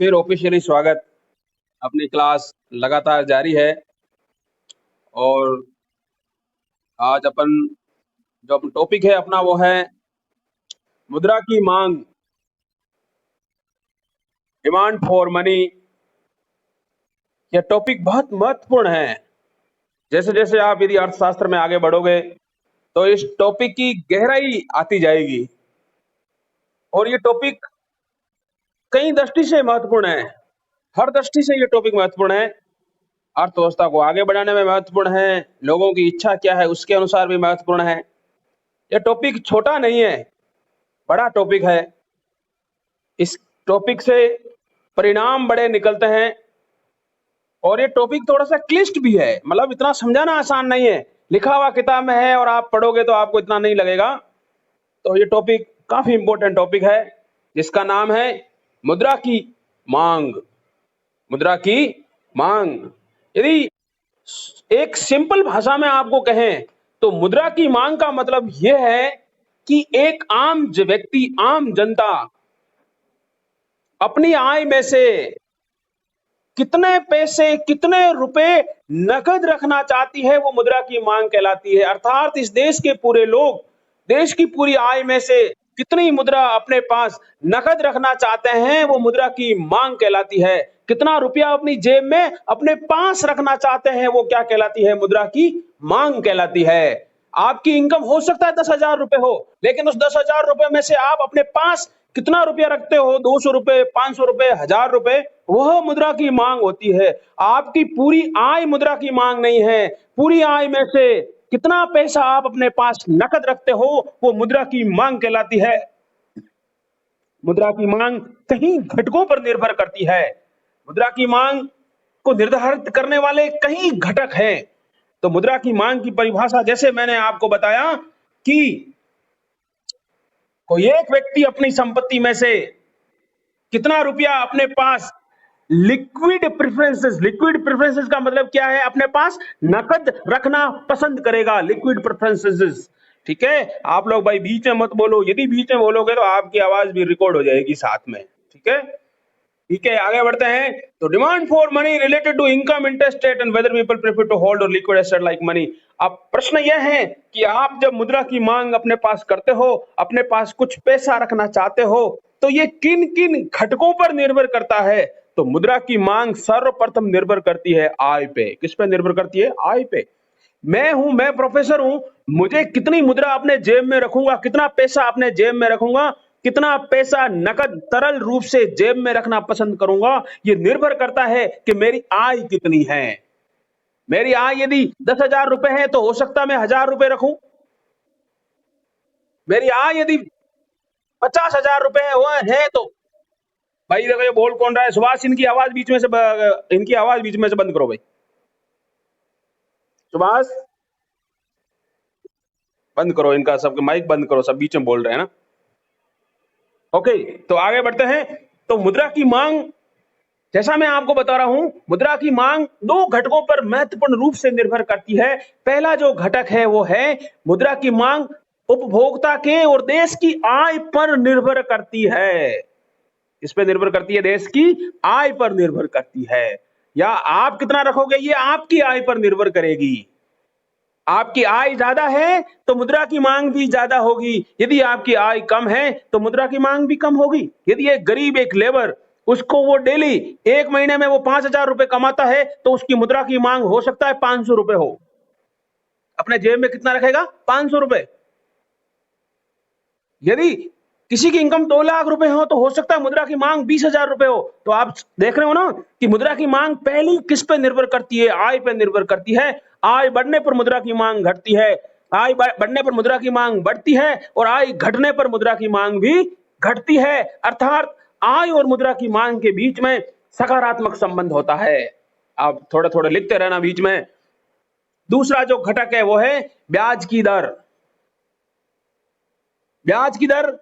फिर ऑफिशियली स्वागत। अपनी क्लास लगातार जारी है और आज अपन जो टॉपिक है अपना वो है मुद्रा की मांग, डिमांड फॉर मनी। यह टॉपिक बहुत महत्वपूर्ण है। जैसे जैसे आप यदि अर्थशास्त्र में आगे बढ़ोगे तो इस टॉपिक की गहराई आती जाएगी और ये टॉपिक कई दृष्टि से महत्वपूर्ण है। हर दृष्टि से ये टॉपिक महत्वपूर्ण है। अर्थव्यवस्था को आगे बढ़ाने में महत्वपूर्ण है, लोगों की इच्छा क्या है उसके अनुसार भी महत्वपूर्ण है। यह टॉपिक छोटा नहीं है, बड़ा टॉपिक है। इस टॉपिक से परिणाम बड़े निकलते हैं और ये टॉपिक थोड़ा सा क्लिष्ट भी है, मतलब इतना समझाना आसान नहीं है। लिखा हुआ किताब में है और आप पढ़ोगे तो आपको इतना नहीं लगेगा। तो ये टॉपिक काफी इंपॉर्टेंट टॉपिक है जिसका नाम है मुद्रा की मांग। मुद्रा की मांग यदि एक सिंपल भाषा में आपको कहें तो मुद्रा की मांग का मतलब यह है कि एक आम व्यक्ति, आम जनता अपनी आय में से कितने पैसे, कितने रुपए नकद रखना चाहती है, वो मुद्रा की मांग कहलाती है। अर्थात इस देश के पूरे लोग देश की पूरी आय में से कितनी मुद्रा अपने पास नकद रखना चाहते हैं, वो मुद्रा की मांग कहलाती है। कितना रुपया अपनी जेब में अपने पास रखना चाहते हैं, वो क्या कहलाती है? मुद्रा की मांग कहलाती है। आपकी इनकम हो सकता है 10,000 रुपए हो, लेकिन उस 10,000 रुपए में से आप अपने पास कितना रुपया रखते हो? 200 रुपए, 500 रुपए, 1,000 रुपए, वह मुद्रा की मांग होती है। आपकी पूरी आय मुद्रा की मांग नहीं है। पूरी आय में से कितना पैसा आप अपने पास नकद रखते हो, वो मुद्रा की मांग कहलाती है। मुद्रा की मांग कई घटकों पर निर्भर करती है। मुद्रा की मांग को निर्धारित करने वाले कई घटक हैं। तो मुद्रा की मांग की परिभाषा जैसे मैंने आपको बताया कि कोई एक व्यक्ति अपनी संपत्ति में से कितना रुपया अपने पास लिक्विड प्रेफरेंसेस का मतलब क्या है? अपने पास नकद रखना पसंद करेगा, लिक्विड प्रेफरेंसेस। ठीक है, आप लोग भाई बीच में मत बोलो, यदि बीच में बोलोगे तो आपकी आवाज भी रिकॉर्ड हो जाएगी साथ में। ठीक है, ठीक है, आगे बढ़ते हैं। तो demand for money related to income, interest rate and whether people prefer to hold और लिक्विड एसेट लाइक मनी। अब प्रश्न यह है कि आप जब मुद्रा की मांग अपने पास करते हो, अपने पास कुछ पैसा रखना चाहते हो, तो ये किन किन घटकों पर निर्भर करता है? तो मुद्रा की मांग सर्वप्रथम निर्भर करती है आय पे। किस पे निर्भर करती है? आय पे। मैं प्रोफेसर हूं, मुझे कितनी मुद्रा अपने जेब में रखूंगा, कितना पैसा अपने जेब में रखूंगा, कितना पैसा नकद तरल रूप से जेब में रखना पसंद करूंगा, ये निर्भर करता है कि मेरी आय कितनी है। मेरी आय यदि 10,000 रुपए है तो हो सकता है मैं 1,000 रुपए रखूं। मेरी आय यदि 50,000 रुपए है तो भाई देखो ये बोल कौन रहा है? सुभाष, इनकी आवाज बीच में से बंद करो भाई। सुभाष, बंद करो इनका, सबके माइक बंद करो, सब बीच में बोल रहे हैं ना। ओके, तो आगे बढ़ते हैं। तो मुद्रा की मांग, जैसा मैं आपको बता रहा हूं, मुद्रा की मांग दो घटकों पर महत्वपूर्ण रूप से निर्भर करती है। पहला जो घटक है वो है मुद्रा की मांग उपभोक्ता के और देश की आय पर निर्भर करती है। इस पे निर्भर करती है, देश की आय पर निर्भर करती है। या आप कितना रखोगे ये आपकी आय पर निर्भर करेगी। आपकी आय ज्यादा है तो मुद्रा की मांग भी ज्यादा होगी। यदि आपकी आय कम है तो मुद्रा की मांग भी कम होगी। यदि एक गरीब, एक लेबर, उसको वो डेली एक महीने में वो 5,000 रुपए कमाता है तो उसकी मुद्रा की मांग हो सकता है 500 रुपए हो। अपने जेब में कितना रखेगा? 500 रुपए। यदि किसी की इनकम 2 लाख रुपए हो तो हो सकता है मुद्रा की मांग 20,000 रुपए हो। तो आप देख रहे हो ना कि मुद्रा की मांग पहली किस पे निर्भर करती है? आय पे निर्भर करती है। आय बढ़ने पर मुद्रा की मांग घटती है, आय बढ़ने पर मुद्रा की मांग बढ़ती है, और आय घटने पर मुद्रा की मांग भी घटती है। अर्थात आय और मुद्रा की मांग के बीच में सकारात्मक संबंध होता है। आप थोड़ा थोड़ा लिखते रहना बीच में। दूसरा जो घटक है वो है ब्याज की दर। ब्याज की दर,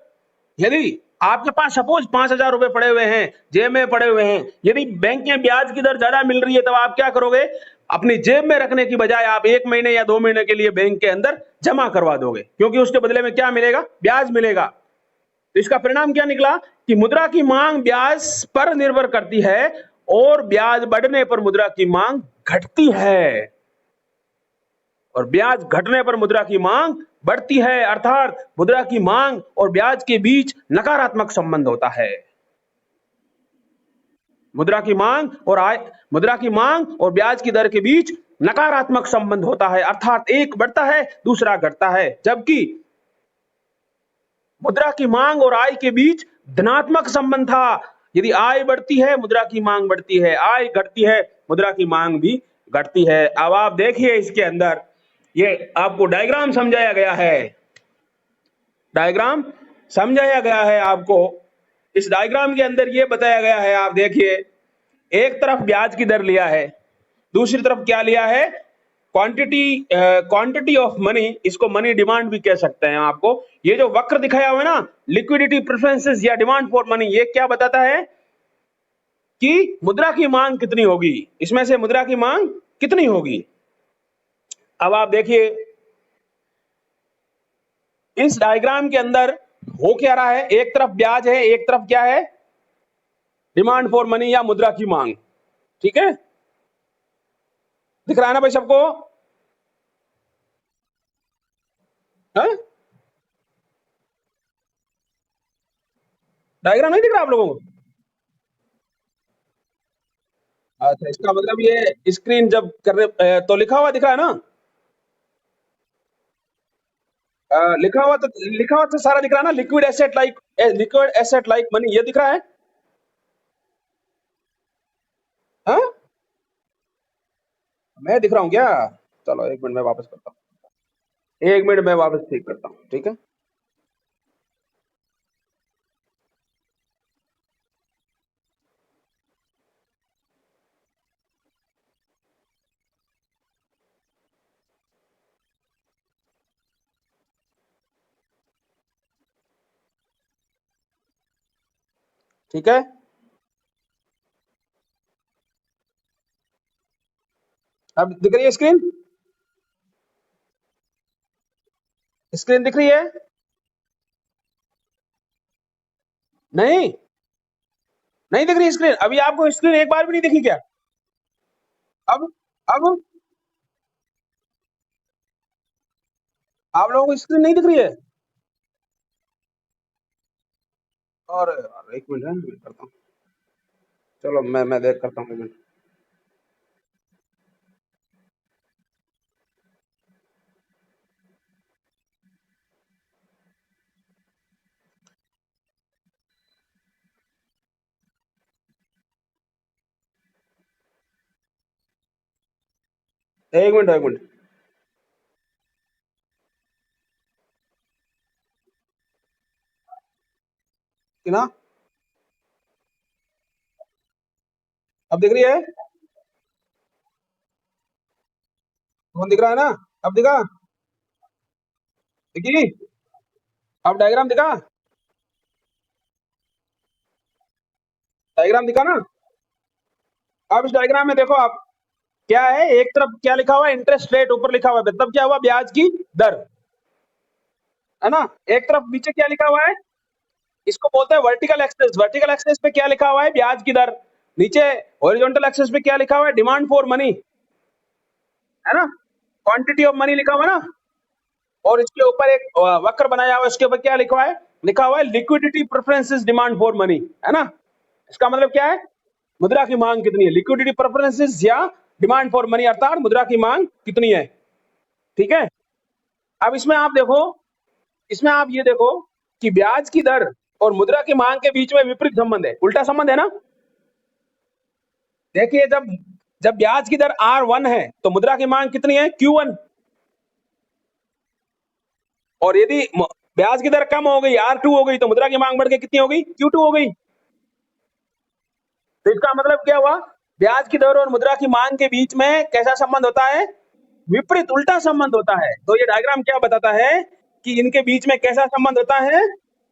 यदि आपके पास सपोज 5,000 रुपए पड़े हुए हैं, जेब में पड़े हुए हैं, यदि बैंक में ब्याज की दर ज्यादा मिल रही है, तब आप क्या करोगे? अपनी जेब में रखने की बजाय आप 1 महीने या 2 महीने के लिए बैंक के अंदर जमा करवा दोगे, क्योंकि उसके बदले में क्या मिलेगा? ब्याज मिलेगा। तो इसका परिणाम क्या निकला कि मुद्रा की मांग ब्याज पर निर्भर करती है और ब्याज बढ़ने पर मुद्रा की मांग घटती है, और ब्याज घटने पर मुद्रा की मांग बढ़ती है, अर्थात मुद्रा की मांग और ब्याज के बीच नकारात्मक संबंध होता है। मुद्रा की मांग और ब्याज की दर के बीच नकारात्मक संबंध होता है, अर्थात एक बढ़ता है दूसरा घटता है, जबकि मुद्रा की मांग और आय के बीच धनात्मक संबंध था। यदि आय बढ़ती है मुद्रा की मांग बढ़ती है, आय घटती है मुद्रा की मांग भी घटती है। अब आप देखिए इसके अंदर ये आपको डायग्राम समझाया गया है, डायग्राम समझाया गया है आपको। इस डायग्राम के अंदर ये बताया गया है, आप देखिए, एक तरफ ब्याज की दर लिया है, दूसरी तरफ क्या लिया है, क्वांटिटी ऑफ मनी, इसको मनी डिमांड भी कह सकते हैं आपको। ये जो वक्र दिखाया हुआ है ना, लिक्विडिटी प्रेफरेंसेस या डिमांड फॉर मनी, ये क्या बताता है कि मुद्रा की मांग कितनी होगी, इसमें से मुद्रा की मांग कितनी होगी। अब आप देखिए इस डायग्राम के अंदर हो क्या रहा है, एक तरफ ब्याज है, एक तरफ क्या है, डिमांड फॉर मनी या मुद्रा की मांग। ठीक है, दिख रहा है ना भाई सबको? डायग्राम नहीं दिख रहा आप लोगों को? अच्छा, इसका मतलब ये स्क्रीन जब कर रहे तो लिखा हुआ दिख रहा है ना? लिखा हुआ तो सारा दिख रहा है ना, लिक्विड एसेट लाइक मनी, ये दिख रहा है? हाँ, मैं दिख रहा हूँ क्या? चलो एक मिनट में वापस करता हूँ, एक मिनट में वापस ठीक करता हूँ, ठीक है। ठीक है, अब दिख रही है स्क्रीन? स्क्रीन दिख रही है? नहीं, नहीं दिख रही स्क्रीन? अभी आपको स्क्रीन एक बार भी नहीं दिखी क्या? अब अब आप लोगों को स्क्रीन नहीं दिख रही है? और एक मिनट है, मैं करता हूँ, चलो मैं देख करता हूँ, एक मिनट। एक मिनट, एक मिनट, कि ना, अब दिख रही है? फोन दिख रहा है ना? अब दिखा? दिखी? अब डायग्राम दिखा? डायग्राम दिखा ना? अब इस डायग्राम में देखो आप, क्या है, एक तरफ क्या लिखा हुआ है, इंटरेस्ट रेट ऊपर लिखा हुआ है, मतलब क्या हुआ, ब्याज की दर, है ना? एक तरफ नीचे क्या लिखा हुआ है, इसको बोलते हैं वर्टिकल एक्सेस। वर्टिकल एक्सेस पे क्या लिखा हुआ है, ब्याज की दर। नीचे हॉरिजॉन्टल एक्सेस पे क्या लिखा हुआ है, डिमांड फॉर मनी, है ना, क्वांटिटी ऑफ मनी लिखा हुआ है ना। और इसके ऊपर एक वक्र बनाया हुआ है, इसके ऊपर क्या लिखा हुआ है liquidity preferences demand for money, है ना। इसका मतलब क्या है, मुद्रा की मांग कितनी है, लिक्विडिटी प्रेफरेंसेस या डिमांड फॉर मनी, अर्थात मुद्रा की मांग कितनी है। ठीक है, अब इसमें आप ये देखो कि ब्याज की दर और मुद्रा की मांग के बीच में विपरीत संबंध है, उल्टा संबंध है ना। देखिए, जब जब ब्याज की दर R1 है तो मुद्रा की मांग कितनी है, Q1। और यदि ब्याज की दर कम हो गई, R2 हो गई, तो मुद्रा की मांग बढ़ के कितनी हो गई, Q2 हो गई। तो इसका मतलब क्या हुआ, ब्याज की दर और मुद्रा की मांग के बीच में कैसा संबंध होता है, विपरीत उल्टा संबंध होता है। तो ये डायग्राम क्या बताता है कि इनके बीच में कैसा संबंध होता है,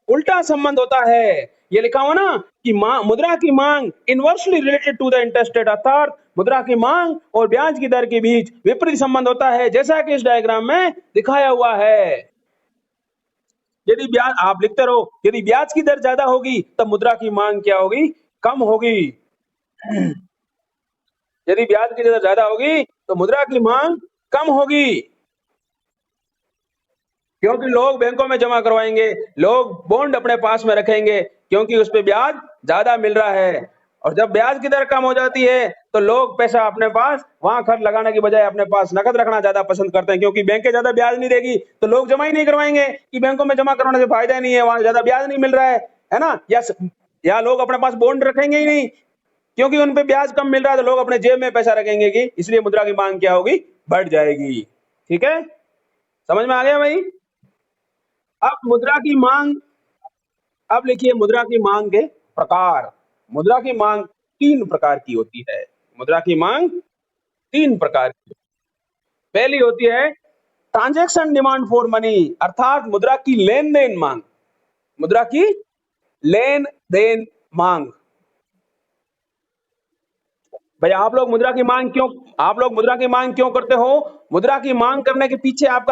उल्टा संबंध होता है। ये लिखा हुआ ना कि मुद्रा की मांग inversely related to the interest rate, अर्थात मुद्रा की मांग और ब्याज की दर के बीच विपरीत संबंध होता है, जैसा कि इस डायग्राम में दिखाया हुआ है। यदि ब्याज आप लिखते रहो, यदि ब्याज की दर ज्यादा होगी तब मुद्रा की मांग क्या होगी? कम होगी। यदि ब्याज की दर ज्यादा होगी तो मुद्रा की मांग कम होगी, क्योंकि लोग बैंकों में जमा करवाएंगे, लोग बॉन्ड अपने पास में रखेंगे, क्योंकि उस पे ब्याज ज्यादा मिल रहा है। और जब ब्याज की दर कम हो जाती है तो लोग पैसा अपने पास वहां खर्च लगाने की बजाय अपने पास नकद रखना ज्यादा पसंद करते हैं, क्योंकि बैंकें ज्यादा ब्याज नहीं देगी तो लोग जमा ही नहीं करवाएंगे कि बैंकों में जमा करवाने से फायदा नहीं है, वहां ज्यादा ब्याज नहीं मिल रहा है ना। या लोग अपने पास बॉन्ड रखेंगे ही नहीं, क्योंकि उन पे ब्याज कम मिल रहा है तो लोग अपने जेब में पैसा रखेंगे, कि इसलिए मुद्रा की मांग क्या होगी? बढ़ जाएगी। ठीक है, समझ में आ गया भाई? अब मुद्रा की मांग, अब लिखिए मुद्रा की मांग के प्रकार। मुद्रा की मांग तीन प्रकार की होती है। मुद्रा की मांग तीन प्रकार की। पहली होती है ट्रांजैक्शन डिमांड फॉर मनी, अर्थात मुद्रा की लेन देन मांग। मुद्रा की लेन देन मांग। भाई आप लोग मुद्रा की मांग क्यों करते हो? मुद्रा की मांग करने के पीछे आप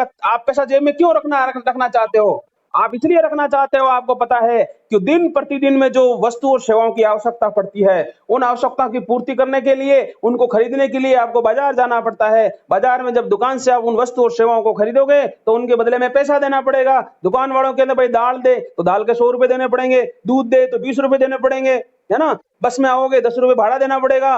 पैसा जेब में क्यों रखना चाहते हो? आप इसलिए रखना चाहते हो, आपको पता है कि दिन प्रतिदिन में जो वस्तु और सेवाओं की आवश्यकता पड़ती है, उन आवश्यकताओं की पूर्ति करने के लिए, उनको खरीदने के लिए आपको बाजार जाना पड़ता है। बाजार में जब दुकान से आप उन वस्तु और सेवाओं को खरीदोगे तो उनके बदले में पैसा देना पड़ेगा। दुकान वालों के अंदर भाई दाल दे तो दाल के 100 रुपए देने पड़ेंगे, दूध दे तो 20 रुपए देने पड़ेंगे, है ना। बस में आओगे 10 रुपए भाड़ा देना पड़ेगा,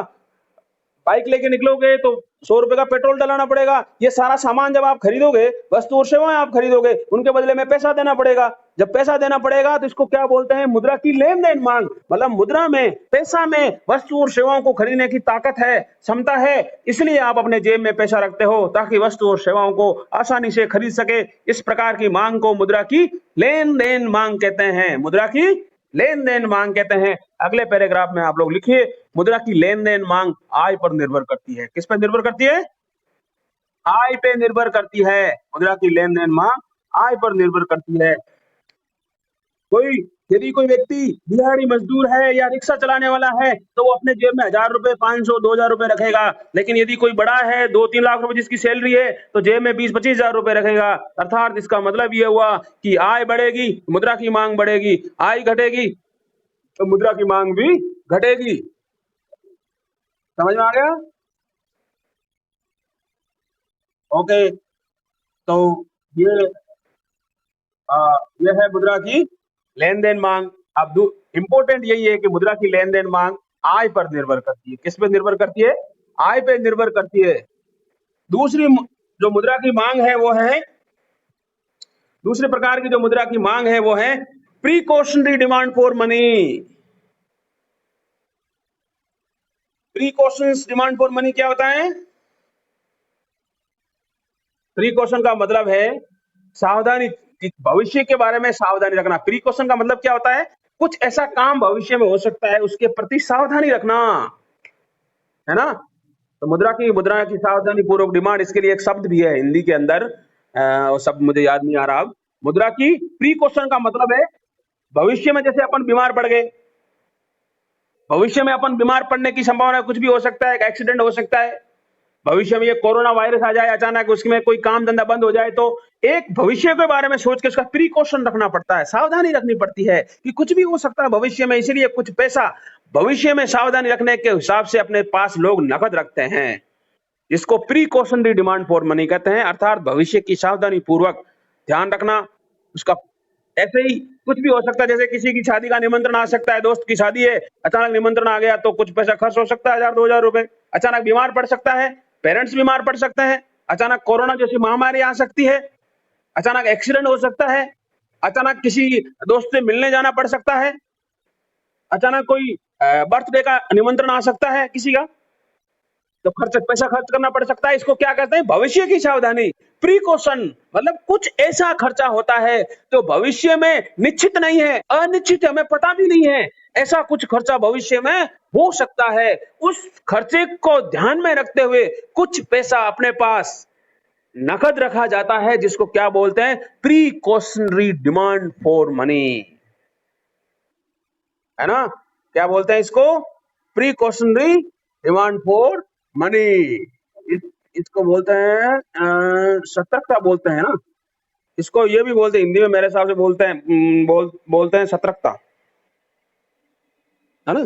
बाइक लेके निकलोगे तो 100 रुपए का पेट्रोल डलाना पड़ेगा। ये सारा सामान जब आप खरीदोगे, वस्तु और सेवाएं आप खरीदोगे, उनके बदले में पैसा देना पड़ेगा। जब पैसा देना पड़ेगा तो इसको क्या बोलते हैं? मुद्रा की लेन देन मांग। मतलब मुद्रा में, पैसा में वस्तु और सेवाओं को खरीदने की ताकत है, क्षमता है, इसलिए आप अपने जेब में पैसा रखते हो ताकि वस्तु और सेवाओं को आसानी से खरीद सके। इस प्रकार की मांग को मुद्रा की लेन देन मांग कहते हैं। मुद्रा की लेन देन मांग कहते हैं। अगले पैराग्राफ में आप लोग लिखिए, मुद्रा की लेन देन मांग आय पर निर्भर करती है। किस पर निर्भर करती है? आय पे निर्भर करती है। मुद्रा की लेन देन मांग आय पर निर्भर करती है। कोई यदि कोई व्यक्ति दिहाड़ी मजदूर है या रिक्शा चलाने वाला है तो वो अपने जेब में 1,000 रुपए, 500, 2,000 रुपए रखेगा। लेकिन यदि कोई बड़ा है, 2-3 लाख रुपए जिसकी सैलरी है, तो जेब में 20-25 हजार रुपए रखेगा। अर्थात इसका मतलब ये हुआ कि आय बढ़ेगी, मुद्रा की मांग बढ़ेगी, आय घटेगी तो मुद्रा की मांग भी घटेगी। समझ में आ गया? ओके, तो ये आ, ये है मुद्रा की लेन देन मांग। अब इंपॉर्टेंट यही है कि मुद्रा की लेन देन मांग आय पर निर्भर करती है। किस पे निर्भर करती है? आय पे निर्भर करती है। दूसरी जो मुद्रा की मांग है वो है, दूसरे प्रकार की जो मुद्रा की मांग है वो है precautionary demand for money. Precautions demand for money क्या होता है? प्रीकॉशन का मतलब है सावधानी, भविष्य के बारे में सावधानी रखना। प्रीकॉशन का मतलब क्या होता है? कुछ ऐसा काम भविष्य में हो सकता है, उसके प्रति सावधानी रखना, है ना। तो मुद्रा की सावधानी पूर्वक डिमांड, इसके लिए एक शब्द भी है हिंदी के अंदर, वो शब्द मुझे याद नहीं आ रहा अब। मुद्रा की प्रीकॉशन का मतलब है भविष्य में, जैसे अपन बीमार पड़ गए, भविष्य में अपन बीमार पड़ने की संभावना कुछ भी हो सकता है, एक एक्सीडेंट हो सकता है, भविष्य में ये कोरोना वायरस आ जाए अचानक, उसमें कोई काम धंधा बंद हो जाए, तो एक भविष्य के बारे में सोच के उसका प्रीकॉशन रखना पड़ता है, सावधानी रखनी पड़ती है कि कुछ भी हो सकता है भविष्य में, इसीलिए कुछ पैसा भविष्य में सावधानी रखने के हिसाब से अपने पास लोग नकद रखते हैं। इसको प्रीकॉशनरी डिमांड फॉर मनी कहते हैं, अर्थात भविष्य की सावधानी पूर्वक ध्यान रखना उसका। ऐसे ही कुछ भी हो सकता है, जैसे किसी की शादी का निमंत्रण आ सकता है, दोस्त की शादी है, अचानक निमंत्रण आ गया तो कुछ पैसा खर्च हो सकता है, 1,000-2,000 रुपए। अचानक बीमार पड़ सकता है, पेरेंट्स बीमार पड़ सकते हैं, अचानक कोरोना जैसी महामारी आ सकती है, अचानक एक्सीडेंट हो सकता है, अचानक किसी दोस्त से मिलने जाना पड़ सकता है, अचानक कोई बर्थडे का निमंत्रण आ सकता है किसी का, तो पैसा खर्च करना पड़ सकता है। इसको क्या कहते हैं? भविष्य की सावधानी, प्रीकॉशन। मतलब कुछ ऐसा खर्चा होता है जो भविष्य में निश्चित नहीं है, अनिश्चित है, हमें पता भी नहीं है, ऐसा कुछ खर्चा भविष्य में हो सकता है। उस खर्चे को ध्यान में रखते हुए कुछ पैसा अपने पास नकद रखा जाता है, जिसको क्या बोलते हैं? प्रीकॉशनरी डिमांड फॉर मनी, है ना। क्या बोलते हैं इसको? Precautionary demand for money. इसको बोलते हैं सतर्कता बोलते हैं ना, इसको ये भी बोलते हैं, हिंदी में मेरे हिसाब से बोलते हैं बोलते हैं सतर्कता, है ना?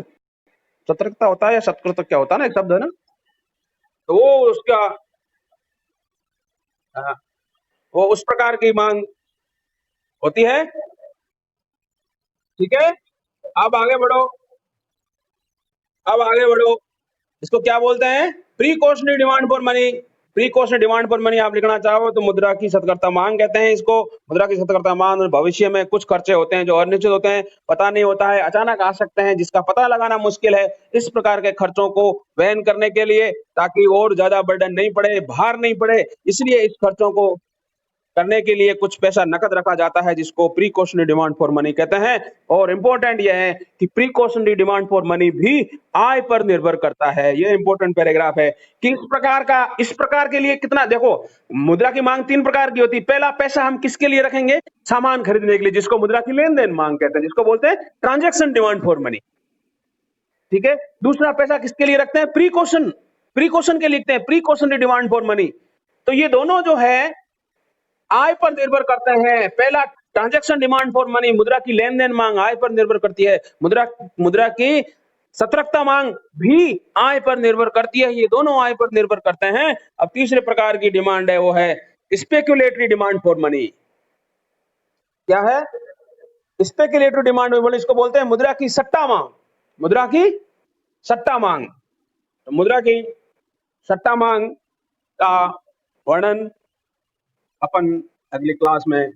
सतर्कता होता है या सतर्क क्या होता है ना, एक शब्द है ना, तो वो उसका हाँ, वो उस प्रकार की मांग होती है। ठीक है, अब आगे बढ़ो, अब आगे बढ़ो। इसको क्या बोलते हैं? Precautionary demand for money. Precautionary demand for money आप लिखना चाहो तो मुद्रा की सतर्कता मांग कहते हैं इसको। मुद्रा की सतर्कता मांग भविष्य में कुछ खर्चे होते हैं जो अनिश्चित होते हैं, पता नहीं होता है, अचानक आ सकते हैं, जिसका पता लगाना मुश्किल है। इस प्रकार के खर्चों को वहन करने के लिए, ताकि और ज्यादा बर्डन नहीं पड़े, भार नहीं पड़े, इसलिए इस खर्चों को करने के लिए कुछ पैसा नकद रखा जाता है, जिसको प्रीकॉशनरी डिमांड फॉर मनी कहते हैं। और इंपॉर्टेंट यह है कि प्रीकॉशनरी डिमांड फॉर मनी भी आय पर निर्भर करता है। ये इंपॉर्टेंट पैराग्राफ है कि इस प्रकार के लिए कितना, देखो मुद्रा की मांग तीन प्रकार की होती है। पहला, पैसा हम किसके लिए रखेंगे? सामान खरीदने के लिए, जिसको मुद्रा की लेन देन मांग कहते हैं, जिसको बोलते हैं ट्रांजेक्शन डिमांड फॉर मनी। ठीक है, दूसरा पैसा किसके लिए रखते हैं? प्रीकॉशन, प्रीकॉशन के लिखते हैं प्रीकॉशनरी डिमांड फॉर मनी। तो ये दोनों जो है आय पर निर्भर करते हैं। पहला, ट्रांजैक्शन डिमांड फॉर मनी, मुद्रा की लेन देन मांग आय पर निर्भर करती है। मुद्रा मुद्रा की सतर्कता मांग भी आय पर निर्भर करती है। ये दोनों आय पर निर्भर करते हैं। अब तीसरे प्रकार की डिमांड है, वो है स्पेक्युलेटरी डिमांड फॉर मनी। क्या है? स्पेक्युलेटरी डिमांड में बोले, इसको बोलते हैं मुद्रा की सट्टा मांग। मुद्रा की सट्टा मांग। तो मुद्रा की सट्टा मांग का वर्णन अपन अगली क्लास में